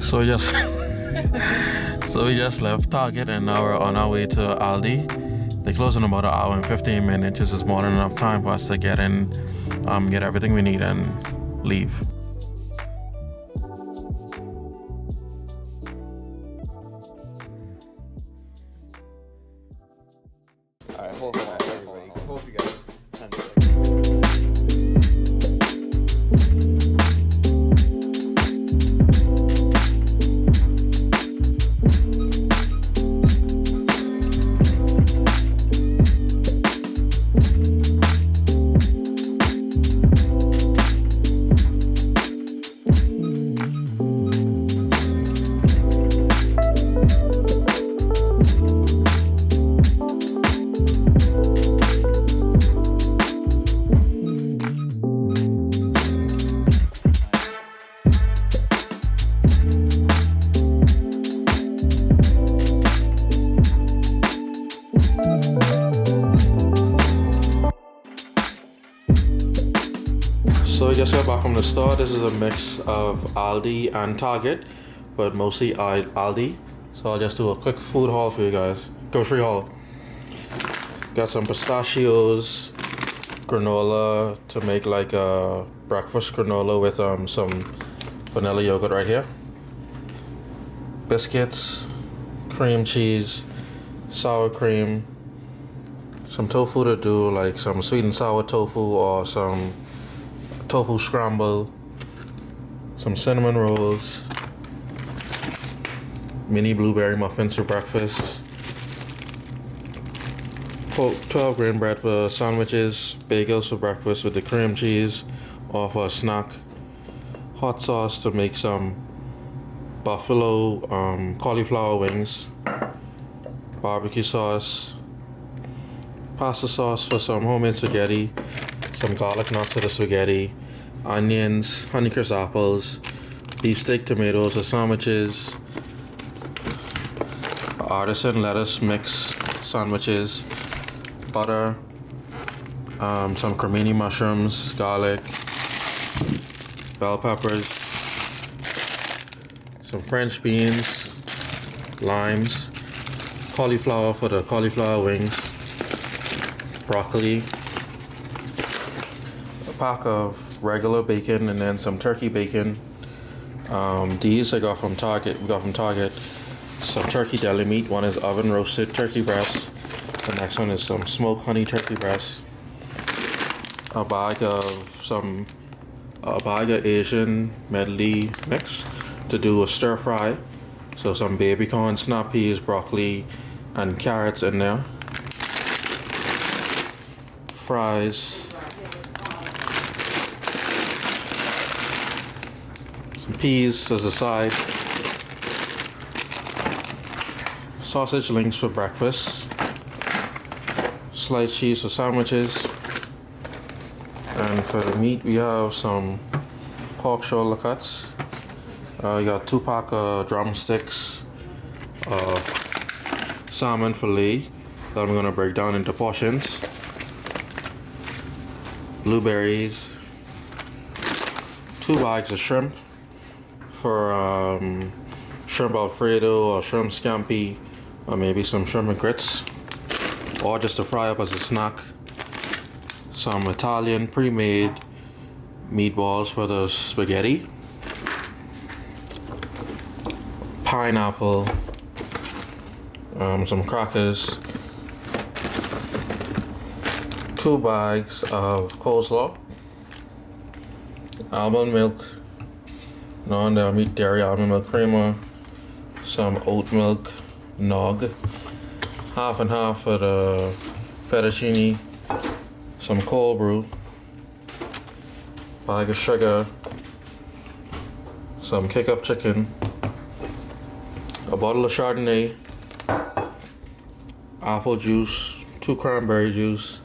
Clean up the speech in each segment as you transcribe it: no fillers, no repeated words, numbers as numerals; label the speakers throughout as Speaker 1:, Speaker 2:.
Speaker 1: So we just so we just left Target and now we're on our way to Aldi. They close in about an hour and 15 minutes. This is more than enough time for us to get in, get everything we need and leave.
Speaker 2: Alright, hold on, everybody. Hold together. 10 seconds.
Speaker 1: So we just got back from the store. This is a mix of Aldi and Target, but mostly Aldi. So I'll just do a quick food haul for you guys. Grocery haul. Got some pistachios, granola to make like a breakfast granola with some vanilla yogurt right here. Biscuits, cream cheese, sour cream, some tofu to do like some sweet and sour tofu or some tofu scramble, some cinnamon rolls, mini blueberry muffins for breakfast, 12 grain bread for sandwiches, bagels for breakfast with the cream cheese or for a snack, hot sauce to make some buffalo cauliflower wings, barbecue sauce, pasta sauce for some homemade spaghetti, some garlic knots for the spaghetti, onions, Honeycrisp apples, beef steak tomatoes for sandwiches, artisan lettuce mix sandwiches, butter, some cremini mushrooms, garlic, bell peppers, some French beans, limes, cauliflower for the cauliflower wings, broccoli, a pack of regular bacon and then some turkey bacon. These I got from Target. We got from Target some turkey deli meat. One is oven roasted turkey breast. The next one is some smoked honey turkey breast. A bag of Asian medley mix to do a stir fry. So some baby corn, snap peas, broccoli, and carrots in there. Fries. Some peas as a side. Sausage links for breakfast. Sliced cheese for sandwiches. And for the meat, we have some pork shoulder cuts. We got 2-pack of drumsticks, salmon fillet that I'm gonna break down into portions. Blueberries. 2 bags of shrimp for shrimp alfredo or shrimp scampi, or maybe some shrimp and grits, or just to fry up as a snack. Some Italian pre-made meatballs for the spaghetti. Pineapple. Some crackers. 2 bags of coleslaw. Almond milk. Non-meat dairy almond milk creamer. Some oat milk nog. Half and half for the fettuccine. Some cold brew, bag of sugar, some kick-up chicken, a bottle of Chardonnay, apple juice, 2 cranberry juice,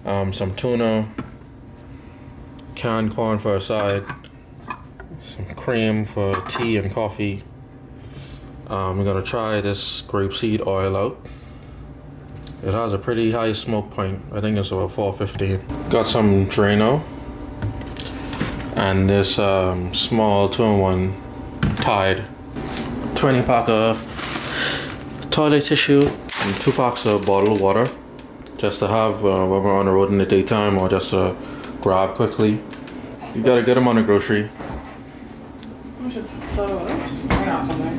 Speaker 1: some tuna, canned corn for a side, some cream for tea and coffee. We're gonna try this grapeseed oil out. It has a pretty high smoke point. I think it's about 415. Got some Drano and this small 2-in-1 Tide 20 pack of toilet tissue and 2 packs of bottled water, just to have when we're on the road in the daytime or just to grab quickly. You got a good amount of grocery.
Speaker 3: We should throw this. I got something.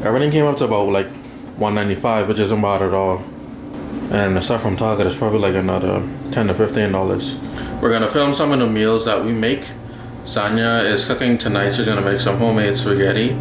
Speaker 1: Everything came up to about like $195, which isn't bad at all. And the stuff from Target is probably like another $10 to $15. We're gonna film some of the meals that we make. Sanya is cooking tonight. She's gonna make some homemade spaghetti.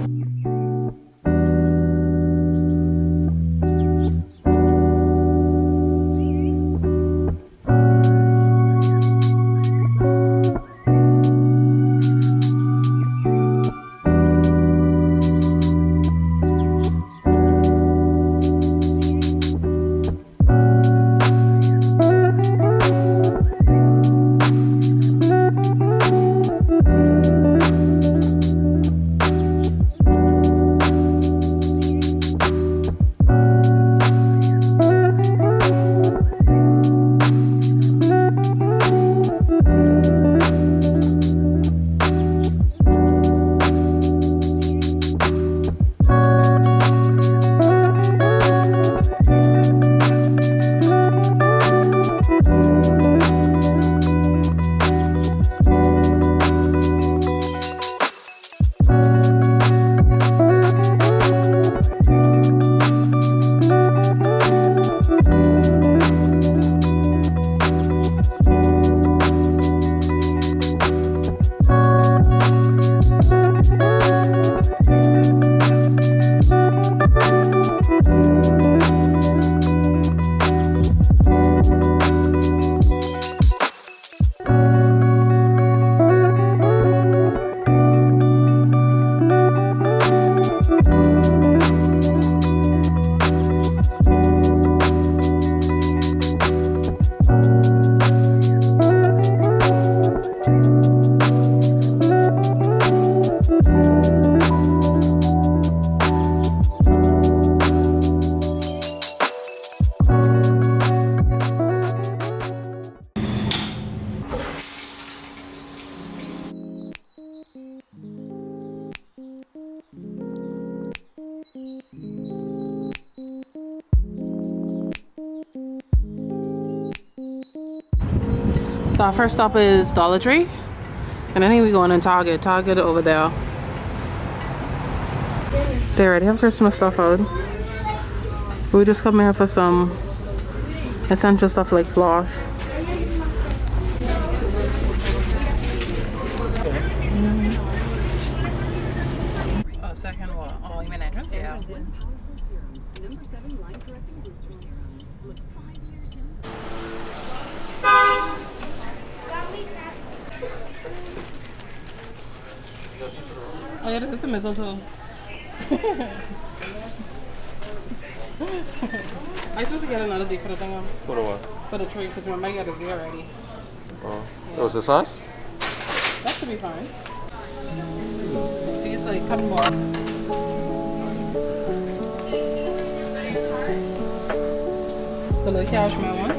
Speaker 3: So our first stop is Dollar Tree. And I think we're going to Target. Target over there. They already have Christmas stuff out. We just come here for some essential stuff like floss. Oh, second one. Oh, you mean entrance? Yeah. Oh yeah, this is a mistletoe. I'm supposed to get another day for the thing
Speaker 1: For the what?
Speaker 3: for the tree, because remember I got a Z already.
Speaker 1: Oh. That was the sauce?
Speaker 3: That should be fine. You just like cut them off. The little cashmere one.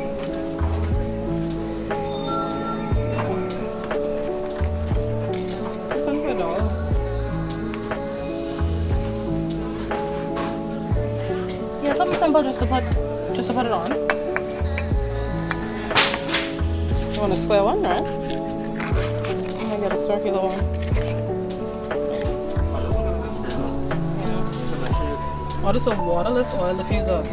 Speaker 3: This one for $1. Yeah, something simple just to put it on. You want a square one, right? I'm gonna get a circular one. Yeah. Oh, this is a waterless oil diffuser.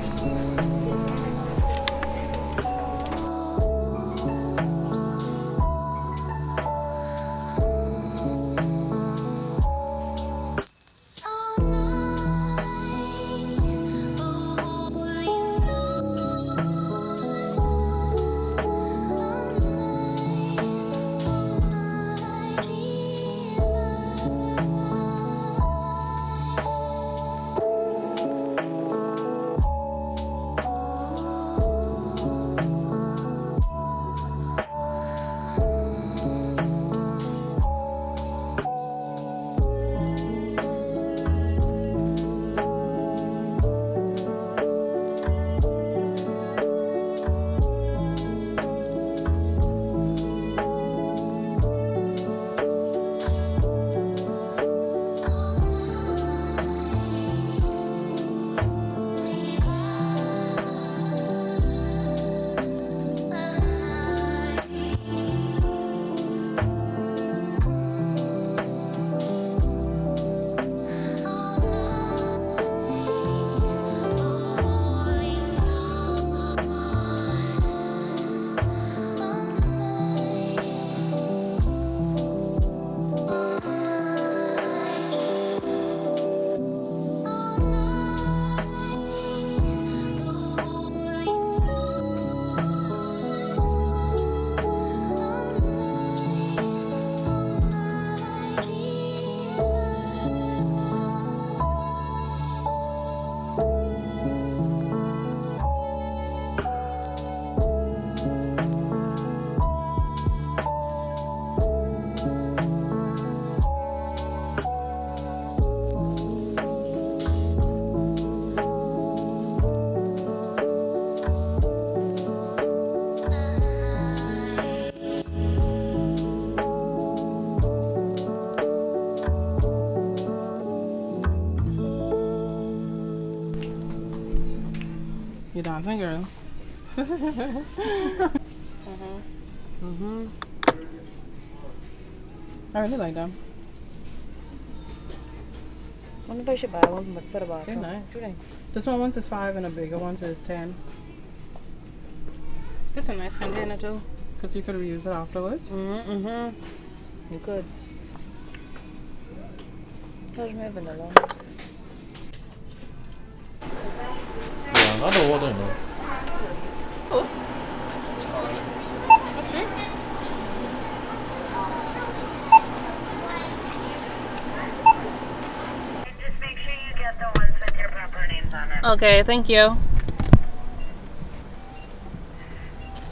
Speaker 3: You dancing, girl? I really like them.
Speaker 4: I wonder if I should buy one for the bathroom.
Speaker 3: They're nice.
Speaker 4: Should I?
Speaker 3: This one is 5 and a bigger one is 10. This is a nice container too, because you could reuse it afterwards.
Speaker 4: You could. How's my vanilla?
Speaker 1: Yeah, another water, no.
Speaker 3: That's true.
Speaker 5: Just make sure you get the ones with your proper names on them.
Speaker 3: Okay, thank you.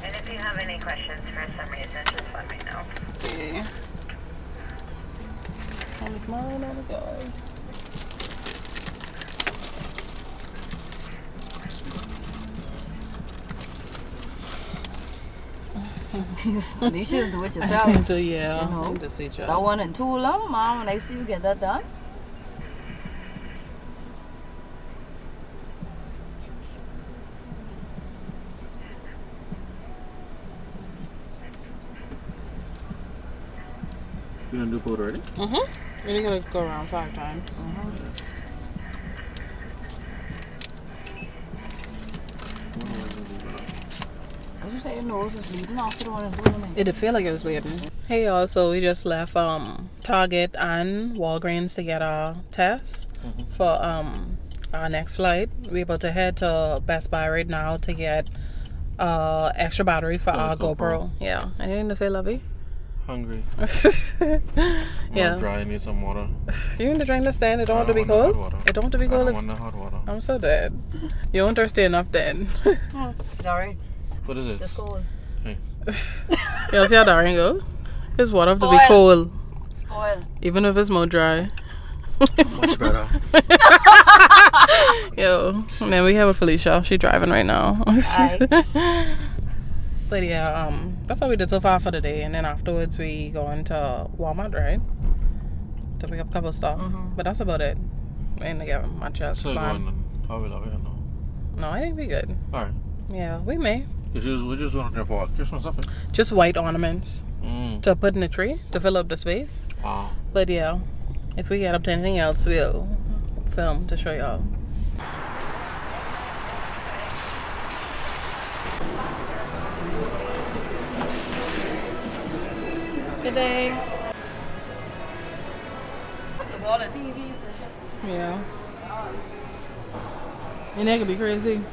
Speaker 5: And if you have any questions for some reason, just let me know.
Speaker 3: Okay. One is mine, one is yours.
Speaker 4: These shoes do it yourself.
Speaker 3: So yeah,
Speaker 4: You know,
Speaker 3: I'm just see you.
Speaker 4: That one in too long, Mom. When I see you get that done.
Speaker 1: You gonna do code already?
Speaker 3: We're gonna go around 5 times.
Speaker 4: Did you say your nose is bleeding after the one and doing it?
Speaker 3: It did feel like it was bleeding. Hey y'all, so we just left Target and Walgreens to get our tests for our next flight. We're about to head to Best Buy right now to get extra battery for our GoPro. Yeah. Anything to say, Lovey?
Speaker 1: Hungry.
Speaker 3: Yeah.
Speaker 1: I'm dry. I need some water.
Speaker 3: You need to drink this then. It don't have to be
Speaker 1: want the hot
Speaker 3: cold.
Speaker 1: water.
Speaker 3: It don't have to be
Speaker 1: I
Speaker 3: cold.
Speaker 1: don't want the hot water.
Speaker 3: I'm so dead. You weren't thirsty enough then.
Speaker 4: Sorry.
Speaker 1: What is it?
Speaker 4: It's cold.
Speaker 1: Hey.
Speaker 3: Yeah, see how Darian go? His water have to be
Speaker 4: Spoiled.
Speaker 3: cold.
Speaker 4: Spoiled.
Speaker 3: Even if it's more dry.
Speaker 1: Much better.
Speaker 3: Yo, and then we have with Felicia. She driving right now.
Speaker 4: Aye.
Speaker 3: But yeah, that's all we did so far for the day. And then afterwards we go into Walmart, right? To pick up a couple of stuff. But that's about it. We ain't get much else.
Speaker 1: So
Speaker 3: planned.
Speaker 1: going how we love it, no.
Speaker 3: No, I think we good.
Speaker 1: Alright.
Speaker 3: Yeah, we may.
Speaker 1: We just went there for Christmas something.
Speaker 3: Just white ornaments to put in the tree to fill up the space.
Speaker 1: Wow.
Speaker 3: But yeah, if we get up to anything else, we'll film to show y'all. Good day.
Speaker 4: With all the TVs and shit.
Speaker 3: Yeah. And that could be crazy.